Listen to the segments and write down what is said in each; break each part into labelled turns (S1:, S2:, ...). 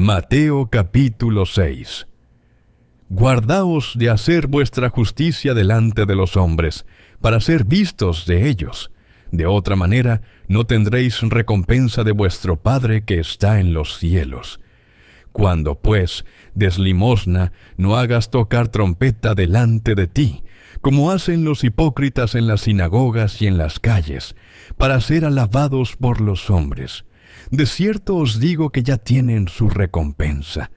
S1: Mateo capítulo 6. Guardaos de hacer vuestra justicia delante de los hombres, para ser vistos de ellos. De otra manera, no tendréis recompensa de vuestro Padre que está en los cielos. Cuando, pues, des limosna, no hagas tocar trompeta delante de ti, como hacen los hipócritas en las sinagogas y en las calles, para ser alabados por los hombres. De cierto os digo que ya tienen su recompensa.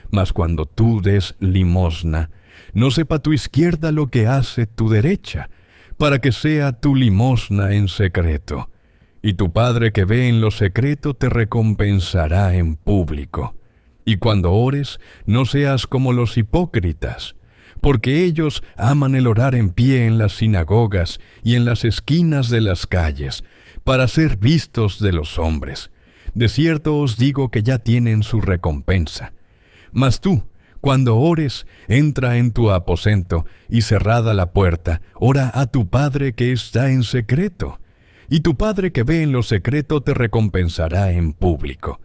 S1: Mas cuando tú des limosna, no sepa tu izquierda lo que hace tu derecha, para que sea tu limosna en secreto. Y tu Padre que ve en lo secreto te recompensará en público. Y cuando ores, no seas como los hipócritas, porque ellos aman el orar en pie en las sinagogas y en las esquinas de las calles, para ser vistos de los hombres. De cierto os digo que ya tienen su recompensa. Mas tú, cuando ores, entra en tu aposento, y cerrada la puerta, ora a tu Padre que está en secreto. Y tu Padre que ve en lo secreto te recompensará en público.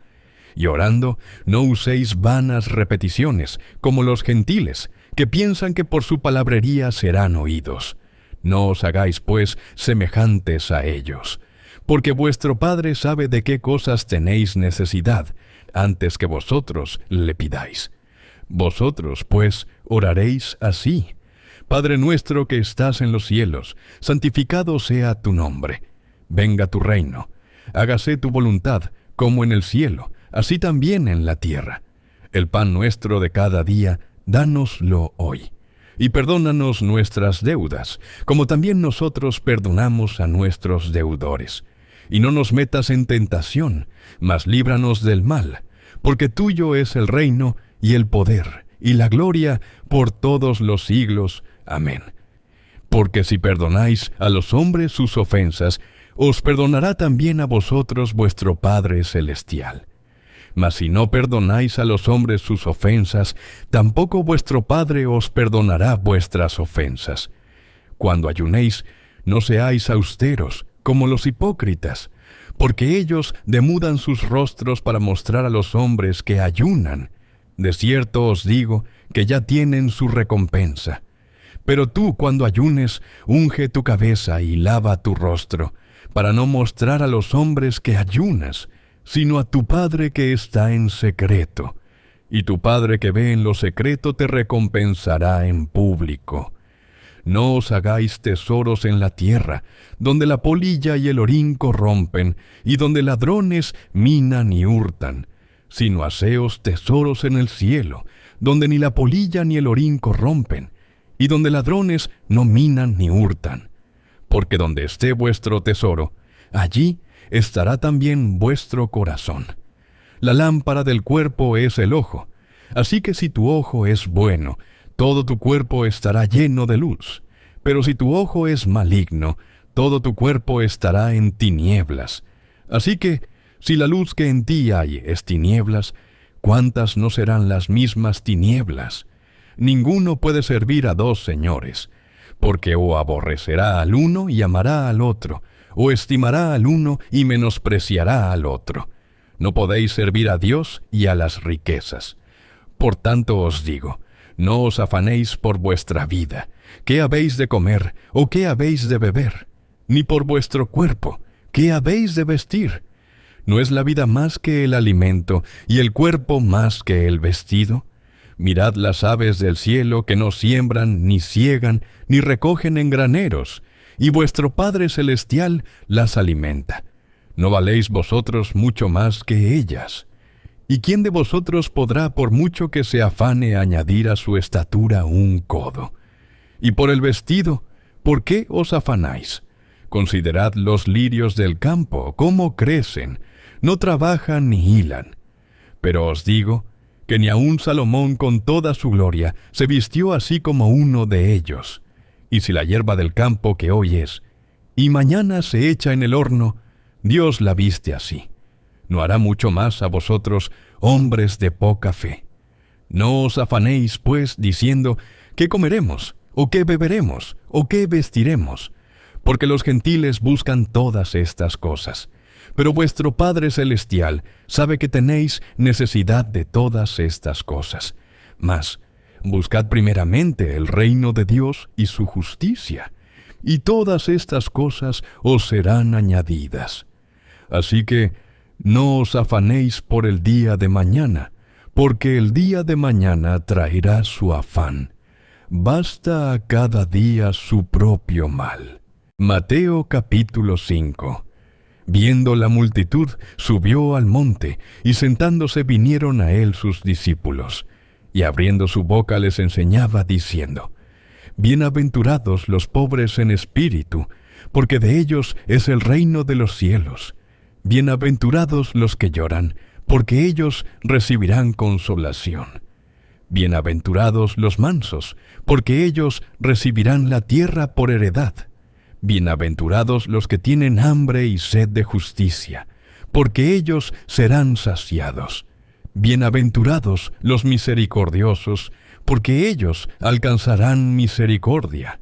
S1: Y orando, no uséis vanas repeticiones, como los gentiles, que piensan que por su palabrería serán oídos. No os hagáis, pues, semejantes a ellos. Porque vuestro Padre sabe de qué cosas tenéis necesidad, antes que vosotros le pidáis. Vosotros, pues, oraréis así: Padre nuestro que estás en los cielos, santificado sea tu nombre. Venga tu reino. Hágase tu voluntad, como en el cielo, así también en la tierra. El pan nuestro de cada día, dánoslo hoy. Y perdónanos nuestras deudas, como también nosotros perdonamos a nuestros deudores. Y no nos metas en tentación, mas líbranos del mal, porque tuyo es el reino, y el poder, y la gloria, por todos los siglos. Amén. Porque si perdonáis a los hombres sus ofensas, os perdonará también a vosotros vuestro Padre celestial. Mas si no perdonáis a los hombres sus ofensas, tampoco vuestro Padre os perdonará vuestras ofensas. Cuando ayunéis, no seáis austeros, como los hipócritas, porque ellos demudan sus rostros para mostrar a los hombres que ayunan. De cierto os digo que ya tienen su recompensa. Pero tú, cuando ayunes, unge tu cabeza y lava tu rostro, para no mostrar a los hombres que ayunas, sino a tu Padre que está en secreto. Y tu Padre que ve en lo secreto te recompensará en público. No os hagáis tesoros en la tierra, donde la polilla y el orín corrompen, y donde ladrones minan y hurtan, sino haceos tesoros en el cielo, donde ni la polilla ni el orín corrompen, y donde ladrones no minan ni hurtan. Porque donde esté vuestro tesoro, allí estará también vuestro corazón. La lámpara del cuerpo es el ojo, así que si tu ojo es bueno, todo tu cuerpo estará lleno de luz. Pero si tu ojo es maligno, todo tu cuerpo estará en tinieblas. Así que, si la luz que en ti hay es tinieblas, ¿cuántas no serán las mismas tinieblas? Ninguno puede servir a dos señores, porque o aborrecerá al uno y amará al otro, o estimará al uno y menospreciará al otro. No podéis servir a Dios y a las riquezas. Por tanto os digo, no os afanéis por vuestra vida, qué habéis de comer o qué habéis de beber, ni por vuestro cuerpo, qué habéis de vestir. ¿No es la vida más que el alimento y el cuerpo más que el vestido? Mirad las aves del cielo que no siembran, ni siegan, ni recogen en graneros, y vuestro Padre celestial las alimenta. ¿No valéis vosotros mucho más que ellas? ¿Y quién de vosotros podrá, por mucho que se afane, añadir a su estatura un codo? Y por el vestido, ¿por qué os afanáis? Considerad los lirios del campo, cómo crecen, no trabajan ni hilan. Pero os digo que ni aun Salomón con toda su gloria se vistió así como uno de ellos. Y si la hierba del campo que hoy es, y mañana se echa en el horno, Dios la viste así, ¿no hará mucho más a vosotros, hombres de poca fe? No os afanéis, pues, diciendo, ¿qué comeremos? ¿O qué beberemos? ¿O qué vestiremos? Porque los gentiles buscan todas estas cosas. Pero vuestro Padre Celestial sabe que tenéis necesidad de todas estas cosas. Mas, buscad primeramente el reino de Dios y su justicia, y todas estas cosas os serán añadidas. Así que, no os afanéis por el día de mañana, porque el día de mañana traerá su afán. Basta a cada día su propio mal. Mateo capítulo 5. Viendo la multitud, subió al monte, y sentándose vinieron a él sus discípulos. Y abriendo su boca les enseñaba, diciendo: Bienaventurados los pobres en espíritu, porque de ellos es el reino de los cielos. Bienaventurados los que lloran, porque ellos recibirán consolación. Bienaventurados los mansos, porque ellos recibirán la tierra por heredad. Bienaventurados los que tienen hambre y sed de justicia, porque ellos serán saciados. Bienaventurados los misericordiosos, porque ellos alcanzarán misericordia.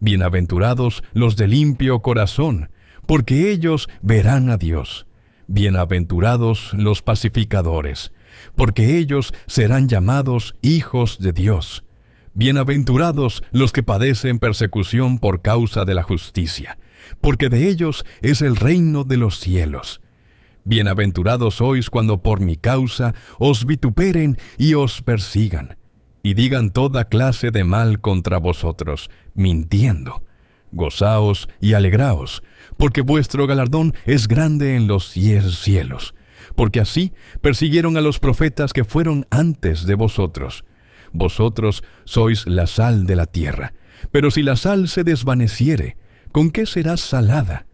S1: Bienaventurados los de limpio corazón, porque ellos verán a Dios. Bienaventurados los pacificadores, porque ellos serán llamados hijos de Dios. Bienaventurados los que padecen persecución por causa de la justicia, porque de ellos es el reino de los cielos. Bienaventurados sois cuando por mi causa os vituperen y os persigan, y digan toda clase de mal contra vosotros, mintiendo. Gozaos y alegraos, porque vuestro galardón es grande en los cielos, porque así persiguieron a los profetas que fueron antes de vosotros. Vosotros sois la sal de la tierra, pero si la sal se desvaneciere, ¿con qué será salada?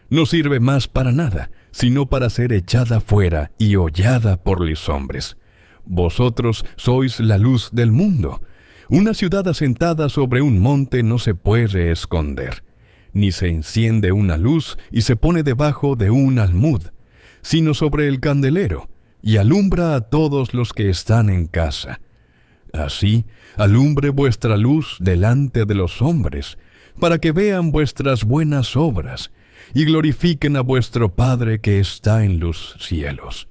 S1: No sirve más para nada, sino para ser echada fuera y hollada por los hombres. Vosotros sois la luz del mundo. Una ciudad asentada sobre un monte no se puede esconder, ni se enciende una luz y se pone debajo de un almud, sino sobre el candelero, y alumbra a todos los que están en casa. Así alumbre vuestra luz delante de los hombres, para que vean vuestras buenas obras, y glorifiquen a vuestro Padre que está en los cielos.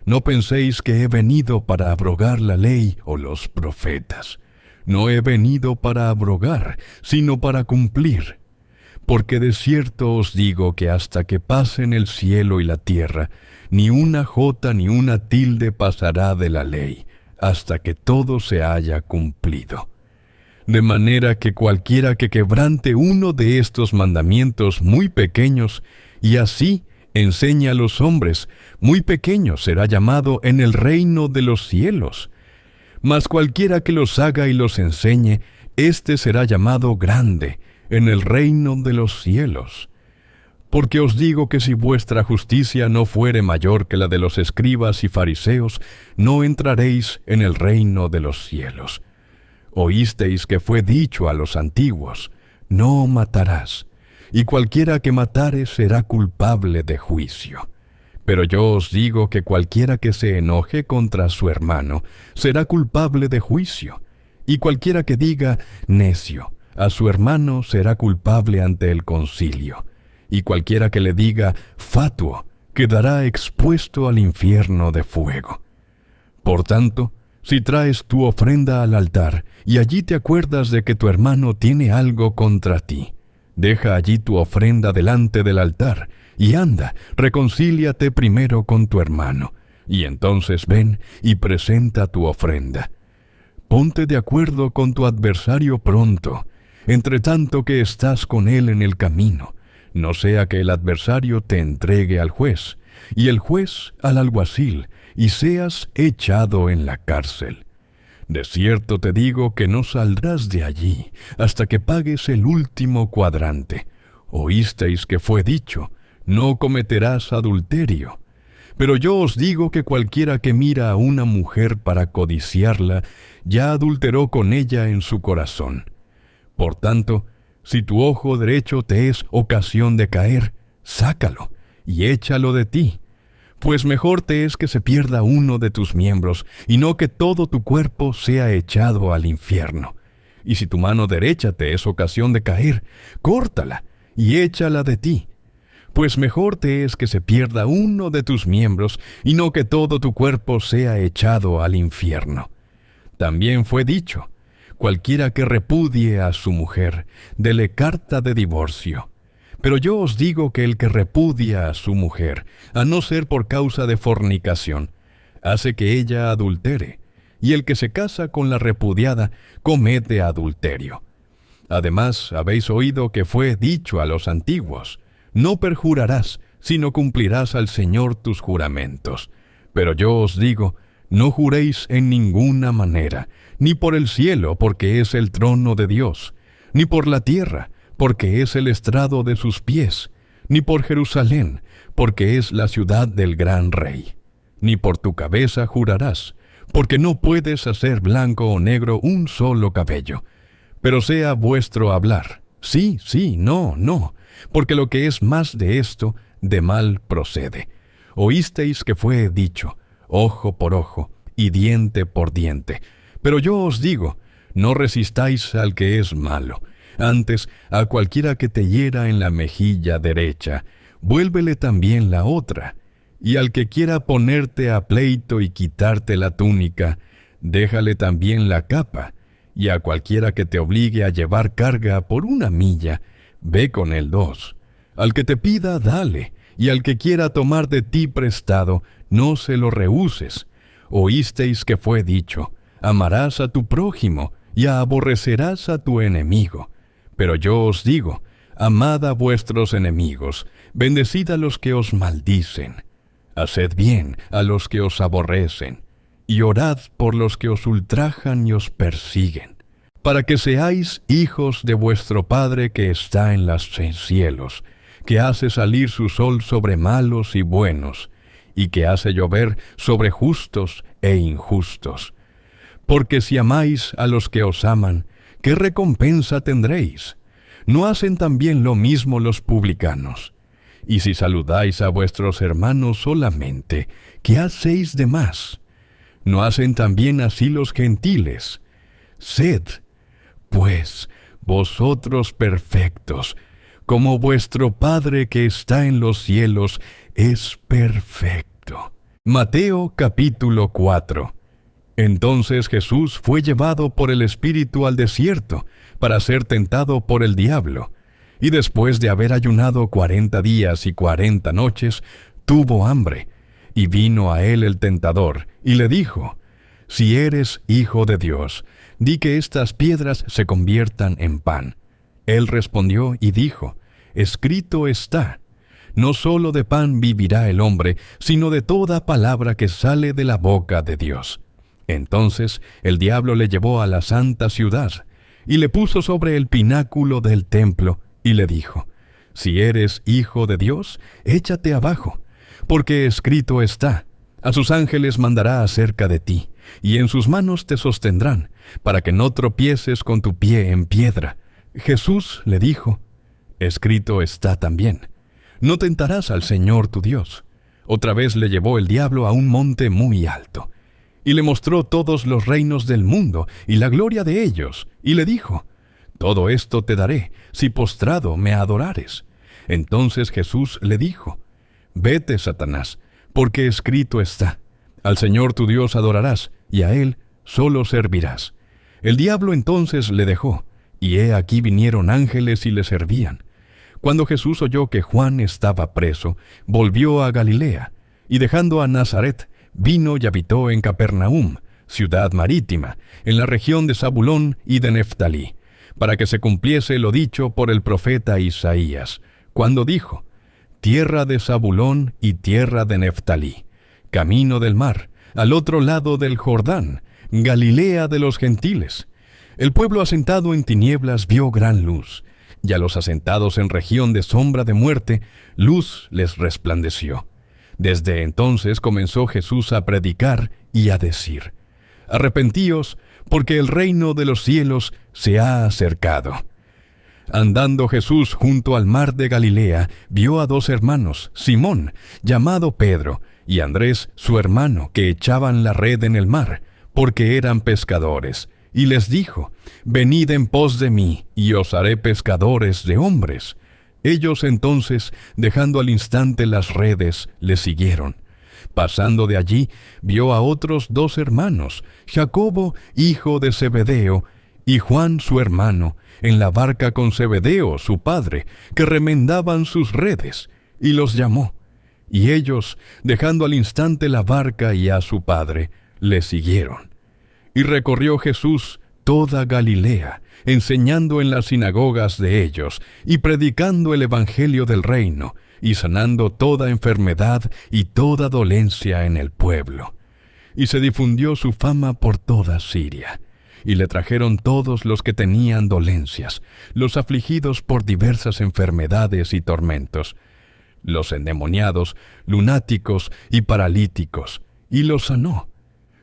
S1: No penséis que he venido para abrogar la ley o los profetas. No he venido para abrogar, sino para cumplir. Porque de cierto os digo que hasta que pasen el cielo y la tierra, ni una jota ni una tilde pasará de la ley, hasta que todo se haya cumplido. De manera que cualquiera que quebrante uno de estos mandamientos muy pequeños, y así enseña a los hombres, muy pequeño será llamado en el reino de los cielos. Mas cualquiera que los haga y los enseñe, éste será llamado grande en el reino de los cielos. Porque os digo que si vuestra justicia no fuere mayor que la de los escribas y fariseos, no entraréis en el reino de los cielos. Oísteis que fue dicho a los antiguos: no matarás, y cualquiera que matare será culpable de juicio. Pero yo os digo que cualquiera que se enoje contra su hermano será culpable de juicio, y cualquiera que diga necio a su hermano será culpable ante el concilio, y cualquiera que le diga fatuo quedará expuesto al infierno de fuego. Por tanto, si traes tu ofrenda al altar, y allí te acuerdas de que tu hermano tiene algo contra ti, deja allí tu ofrenda delante del altar, y anda, reconcíliate primero con tu hermano, y entonces ven y presenta tu ofrenda. Ponte de acuerdo con tu adversario pronto, entre tanto que estás con él en el camino, no sea que el adversario te entregue al juez, y el juez al alguacil, y seas echado en la cárcel. De cierto te digo que no saldrás de allí hasta que pagues el último cuadrante. Oísteis que fue dicho: no cometerás adulterio. Pero yo os digo que cualquiera que mira a una mujer para codiciarla, ya adulteró con ella en su corazón. Por tanto, si tu ojo derecho te es ocasión de caer, sácalo y échalo de ti. Pues mejor te es que se pierda uno de tus miembros, y no que todo tu cuerpo sea echado al infierno. Y si tu mano derecha te es ocasión de caer, córtala y échala de ti. Pues mejor te es que se pierda uno de tus miembros, y no que todo tu cuerpo sea echado al infierno. También fue dicho: cualquiera que repudie a su mujer, dele carta de divorcio. Pero yo os digo que el que repudia a su mujer, a no ser por causa de fornicación, hace que ella adultere, y el que se casa con la repudiada comete adulterio. Además, habéis oído que fue dicho a los antiguos: no perjurarás, sino cumplirás al Señor tus juramentos. Pero yo os digo, no juréis en ninguna manera, ni por el cielo, porque es el trono de Dios, ni por la tierra, porque es el estrado de sus pies, ni por Jerusalén, porque es la ciudad del gran rey. Ni por tu cabeza jurarás, porque no puedes hacer blanco o negro un solo cabello. Pero sea vuestro hablar, sí, sí, no, no, porque lo que es más de esto, de mal procede. Oísteis que fue dicho: ojo por ojo y diente por diente. Pero yo os digo, no resistáis al que es malo. Antes, a cualquiera que te hiera en la mejilla derecha, vuélvele también la otra. Y al que quiera ponerte a pleito y quitarte la túnica, déjale también la capa. Y a cualquiera que te obligue a llevar carga por 1 milla, ve con él 2. Al que te pida, dale, y al que quiera tomar de ti prestado, no se lo rehuses. Oísteis que fue dicho: amarás a tu prójimo, y aborrecerás a tu enemigo. Pero yo os digo, amad a vuestros enemigos, bendecid a los que os maldicen, haced bien a los que os aborrecen, y orad por los que os ultrajan y os persiguen, para que seáis hijos de vuestro Padre que está en los cielos, que hace salir su sol sobre malos y buenos, y que hace llover sobre justos e injustos. Porque si amáis a los que os aman, ¿qué recompensa tendréis? ¿No hacen también lo mismo los publicanos? Y si saludáis a vuestros hermanos solamente, ¿qué hacéis de más? ¿No hacen también así los gentiles? Sed, pues, vosotros perfectos, como vuestro Padre que está en los cielos es perfecto. Mateo capítulo 4. Entonces Jesús fue llevado por el Espíritu al desierto para ser tentado por el diablo, y después de haber ayunado 40 días y 40 noches, tuvo hambre. Y vino a él el tentador, y le dijo: si eres hijo de Dios, di que estas piedras se conviertan en pan. Él respondió y dijo: escrito está: no solo de pan vivirá el hombre, sino de toda palabra que sale de la boca de Dios. Entonces el diablo le llevó a la santa ciudad, y le puso sobre el pináculo del templo, y le dijo: si eres hijo de Dios, échate abajo, porque escrito está: a sus ángeles mandará acerca de ti, y en sus manos te sostendrán, para que no tropieces con tu pie en piedra. Jesús le dijo: escrito está también: no tentarás al Señor tu Dios. Otra vez le llevó el diablo a un monte muy alto, y le mostró todos los reinos del mundo y la gloria de ellos, y le dijo: todo esto te daré, si postrado me adorares. Entonces Jesús le dijo: vete, Satanás, porque escrito está: al Señor tu Dios adorarás, y a Él solo servirás. El diablo entonces le dejó, y he aquí vinieron ángeles y le servían. Cuando Jesús oyó que Juan estaba preso, volvió a Galilea, y dejando a Nazaret, vino y habitó en Capernaum, ciudad marítima, en la región de Zabulón y de Neftalí, para que se cumpliese lo dicho por el profeta Isaías, cuando dijo: tierra de Zabulón y tierra de Neftalí, camino del mar, al otro lado del Jordán, Galilea de los gentiles. El pueblo asentado en tinieblas vio gran luz, y a los asentados en región de sombra de muerte, luz les resplandeció. Desde entonces comenzó Jesús a predicar y a decir: arrepentíos, porque el reino de los cielos se ha acercado. Andando Jesús junto al mar de Galilea, vio a 2 hermanos, Simón, llamado Pedro, y Andrés, su hermano, que echaban la red en el mar, porque eran pescadores. Y les dijo: venid en pos de mí, y os haré pescadores de hombres. Ellos entonces, dejando al instante las redes, le siguieron. Pasando de allí, vio a otros 2 hermanos, Jacobo, hijo de Zebedeo, y Juan su hermano, en la barca con Zebedeo, su padre, que remendaban sus redes, y los llamó. Y ellos, dejando al instante la barca y a su padre, le siguieron. Y recorrió Jesús toda Galilea, enseñando en las sinagogas de ellos, y predicando el evangelio del reino, y sanando toda enfermedad y toda dolencia en el pueblo. Y se difundió su fama por toda Siria. Y le trajeron todos los que tenían dolencias, los afligidos por diversas enfermedades y tormentos, los endemoniados, lunáticos y paralíticos, y los sanó.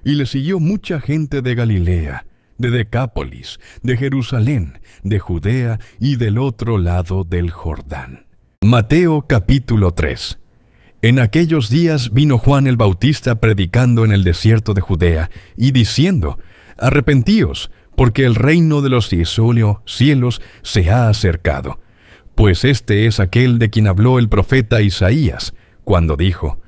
S1: Y le siguió mucha gente de Galilea, de Decápolis, de Jerusalén, de Judea y del otro lado del Jordán. Mateo capítulo 3. En aquellos días vino Juan el Bautista predicando en el desierto de Judea, y diciendo: Arrepentíos, porque el reino de los cielos se ha acercado. Pues este es aquel de quien habló el profeta Isaías, cuando dijo: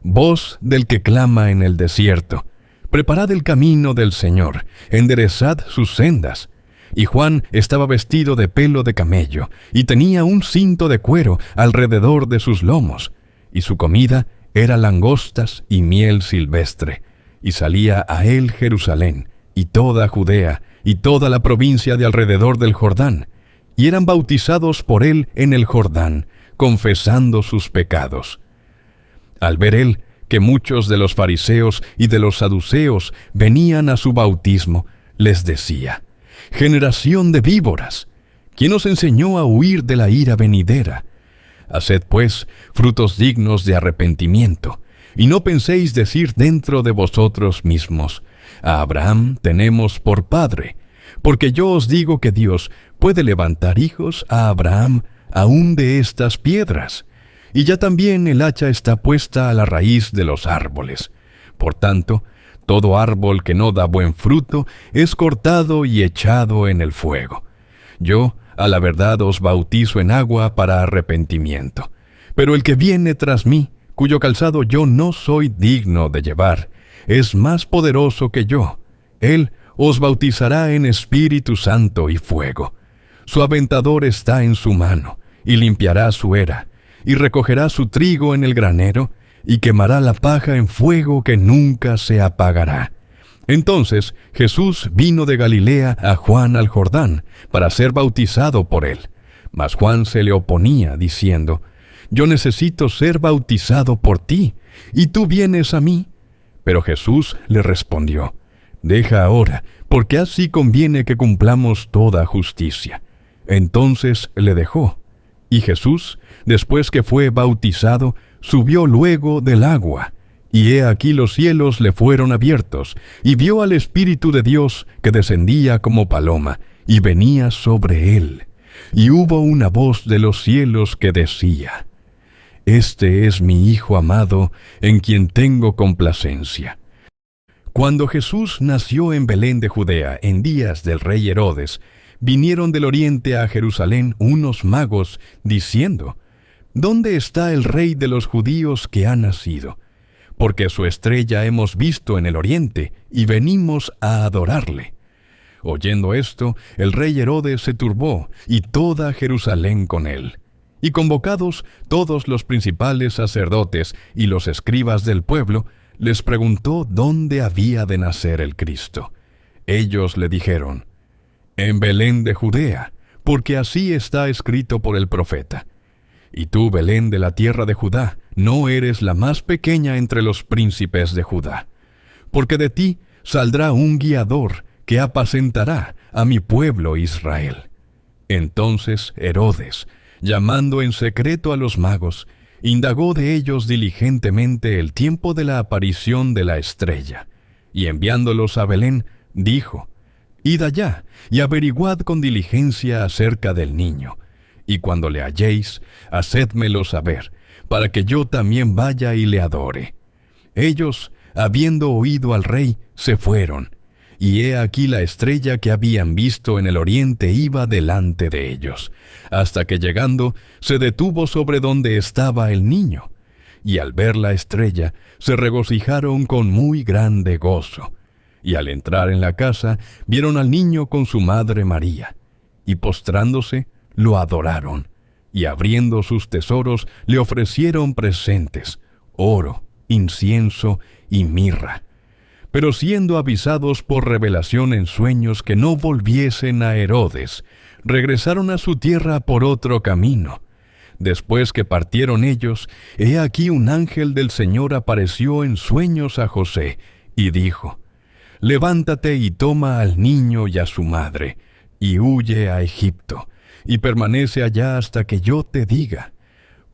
S1: Voz del que clama en el desierto, preparad el camino del Señor, enderezad sus sendas. Y Juan estaba vestido de pelo de camello, y tenía un cinto de cuero alrededor de sus lomos, y su comida era langostas y miel silvestre. Y salía a él Jerusalén, y toda Judea, y toda la provincia de alrededor del Jordán, y eran bautizados por él en el Jordán, confesando sus pecados. Al ver él que muchos de los fariseos y de los saduceos venían a su bautismo, les decía: Generación de víboras, ¿quién os enseñó a huir de la ira venidera? Haced pues frutos dignos de arrepentimiento, y no penséis decir dentro de vosotros mismos: A Abraham tenemos por padre, porque yo os digo que Dios puede levantar hijos a Abraham aún de estas piedras. Y ya también el hacha está puesta a la raíz de los árboles. Por tanto, todo árbol que no da buen fruto es cortado y echado en el fuego. Yo, a la verdad, os bautizo en agua para arrepentimiento. Pero el que viene tras mí, cuyo calzado yo no soy digno de llevar, es más poderoso que yo. Él os bautizará en Espíritu Santo y fuego. Su aventador está en su mano, y limpiará su era, y recogerá su trigo en el granero, y quemará la paja en fuego que nunca se apagará. Entonces Jesús vino de Galilea a Juan al Jordán, para ser bautizado por él. Mas Juan se le oponía, diciendo: Yo necesito ser bautizado por ti, ¿y tú vienes a mí? Pero Jesús le respondió: Deja ahora, porque así conviene que cumplamos toda justicia. Entonces le dejó. Y Jesús, después que fue bautizado, subió luego del agua. Y he aquí los cielos le fueron abiertos, y vio al Espíritu de Dios que descendía como paloma, y venía sobre él. Y hubo una voz de los cielos que decía: Este es mi Hijo amado, en quien tengo complacencia. Cuando Jesús nació en Belén de Judea, en días del rey Herodes, vinieron del oriente a Jerusalén unos magos, diciendo: ¿Dónde está el rey de los judíos que ha nacido? Porque su estrella hemos visto en el oriente, y venimos a adorarle. Oyendo esto, el rey Herodes se turbó, y toda Jerusalén con él. Y convocados todos los principales sacerdotes y los escribas del pueblo, les preguntó dónde había de nacer el Cristo. Ellos le dijeron: En Belén de Judea, porque así está escrito por el profeta. Y tú, Belén de la tierra de Judá, no eres la más pequeña entre los príncipes de Judá, porque de ti saldrá un guiador que apacentará a mi pueblo Israel. Entonces Herodes, llamando en secreto a los magos, indagó de ellos diligentemente el tiempo de la aparición de la estrella, y enviándolos a Belén, dijo: Id allá y averiguad con diligencia acerca del niño, y cuando le halléis, hacédmelo saber, para que yo también vaya y le adore. Ellos, habiendo oído al rey, se fueron, y he aquí la estrella que habían visto en el oriente iba delante de ellos, hasta que llegando se detuvo sobre donde estaba el niño. Y al ver la estrella, se regocijaron con muy grande gozo. Y al entrar en la casa, vieron al niño con su madre María, y postrándose, lo adoraron, y abriendo sus tesoros, le ofrecieron presentes, oro, incienso y mirra. Pero siendo avisados por revelación en sueños que no volviesen a Herodes, regresaron a su tierra por otro camino. Después que partieron ellos, he aquí un ángel del Señor apareció en sueños a José, y dijo: Levántate y toma al niño y a su madre, y huye a Egipto, y permanece allá hasta que yo te diga.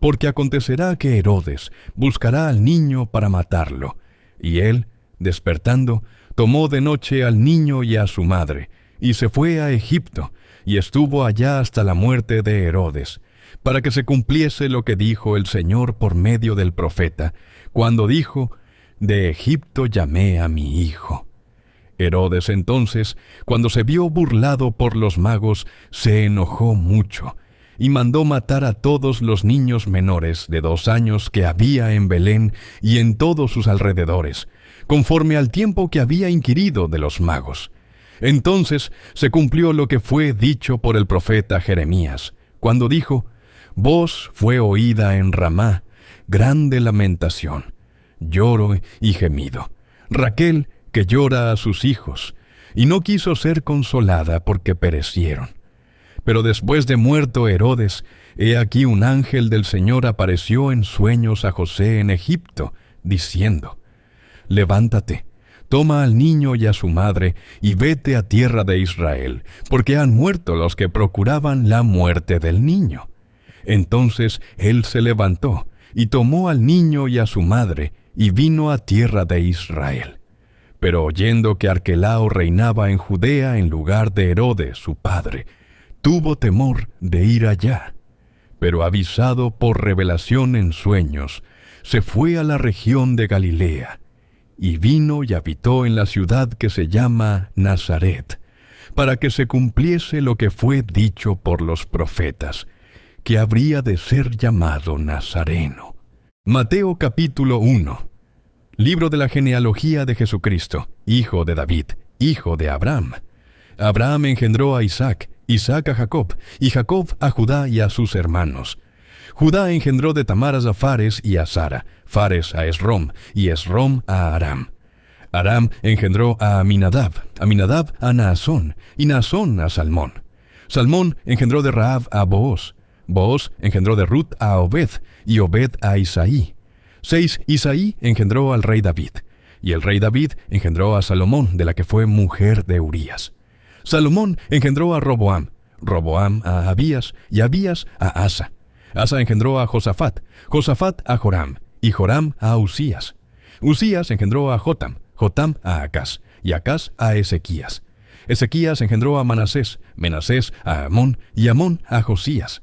S1: Porque acontecerá que Herodes buscará al niño para matarlo. Y él, despertando, tomó de noche al niño y a su madre, y se fue a Egipto, y estuvo allá hasta la muerte de Herodes, para que se cumpliese lo que dijo el Señor por medio del profeta, cuando dijo: De Egipto llamé a mi hijo. Herodes entonces, cuando se vio burlado por los magos, se enojó mucho, y mandó matar a todos los niños menores de 2 años que había en Belén y en todos sus alrededores, conforme al tiempo que había inquirido de los magos. Entonces se cumplió lo que fue dicho por el profeta Jeremías, cuando dijo: Voz fue oída en Ramá, grande lamentación, lloro y gemido. Raquel, que llora a sus hijos, y no quiso ser consolada porque perecieron. Pero después de muerto Herodes, he aquí un ángel del Señor apareció en sueños a José en Egipto, diciendo: Levántate, toma al niño y a su madre, y vete a tierra de Israel, porque han muerto los que procuraban la muerte del niño. Entonces él se levantó, y tomó al niño y a su madre, y vino a tierra de Israel. Pero oyendo que Arquelao reinaba en Judea en lugar de Herodes, su padre, tuvo temor de ir allá. Pero avisado por revelación en sueños, se fue a la región de Galilea, y vino y habitó en la ciudad que se llama Nazaret, para que se cumpliese lo que fue dicho por los profetas, que habría de ser llamado Nazareno. Mateo capítulo 1. Libro de la genealogía de Jesucristo, hijo de David, hijo de Abraham. Abraham engendró a Isaac, Isaac a Jacob, y Jacob a Judá y a sus hermanos. Judá engendró de Tamar a Fares y a Sara, Fares a Esrom, y Esrom a Aram. Aram engendró a Aminadab, Aminadab a Naasón, y Naasón a Salmón. Salmón engendró de Rahab a Booz, Booz engendró de Ruth a Obed, y Obed a Isaí. 6 Isaí engendró al rey David, y el rey David engendró a Salomón, de la que fue mujer de Urías. Salomón engendró a Roboam, Roboam a Abías, y Abías a Asa. Asa engendró a Josafat, Josafat a Joram, y Joram a Usías. Usías engendró a Jotam, Jotam a Acaz, y Acaz a Ezequías. Ezequías engendró a Manasés, Menasés a Amón, y Amón a Josías.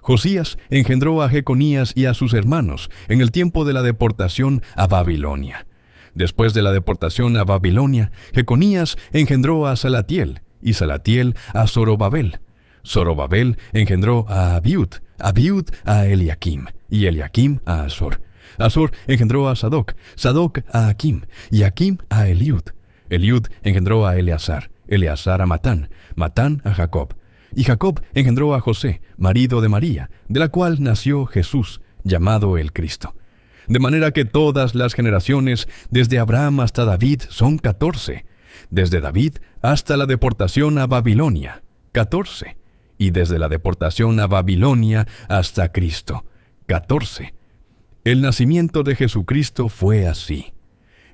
S1: Josías engendró a Jeconías y a sus hermanos en el tiempo de la deportación a Babilonia. Después de la deportación a Babilonia, Jeconías engendró a Salatiel, y Salatiel a Zorobabel. Zorobabel engendró a Abiud, Abiud a Eliakim, y Eliakim a Azor. Azor engendró a Sadoc, Sadoc a Akim, y Akim a Eliud. Eliud engendró a Eleazar, Eleazar a Matán, Matán a Jacob. Y Jacob engendró a José, marido de María, de la cual nació Jesús, llamado el Cristo. De manera que todas las generaciones, desde Abraham hasta David, son 14. Desde David hasta la deportación a Babilonia, 14. Y desde la deportación a Babilonia hasta Cristo, 14. El nacimiento de Jesucristo fue así.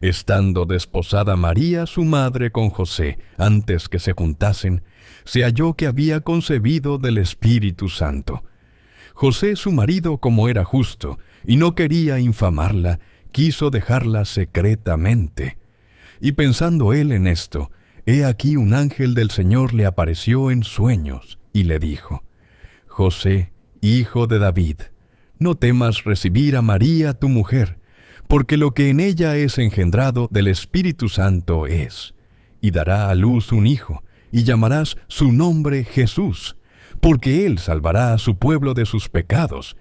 S1: Estando desposada María, su madre, con José, antes que se juntasen, se halló que había concebido del Espíritu Santo. José, su marido, como era justo, y no quería infamarla, quiso dejarla secretamente. Y pensando él en esto, he aquí un ángel del Señor le apareció en sueños, y le dijo: José, hijo de David, no temas recibir a María tu mujer, porque lo que en ella es engendrado del Espíritu Santo es. y dará a luz un hijo, y llamarás su nombre Jesús, porque él salvará a su pueblo de sus pecados.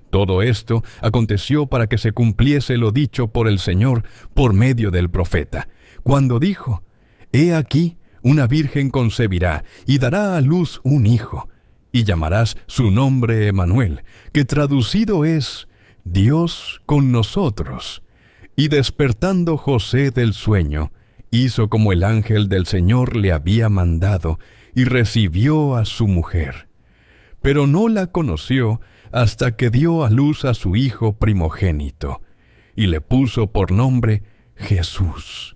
S1: Todo esto aconteció para que se cumpliese lo dicho por el Señor por medio del profeta, cuando dijo: He aquí, una virgen concebirá y dará a luz un hijo, y llamarás su nombre Emmanuel, que traducido es Dios con nosotros. Y despertando José del sueño, hizo como el ángel del Señor le había mandado, y recibió a su mujer. Pero no la conoció hasta que dio a luz a su hijo primogénito, y le puso por nombre Jesús.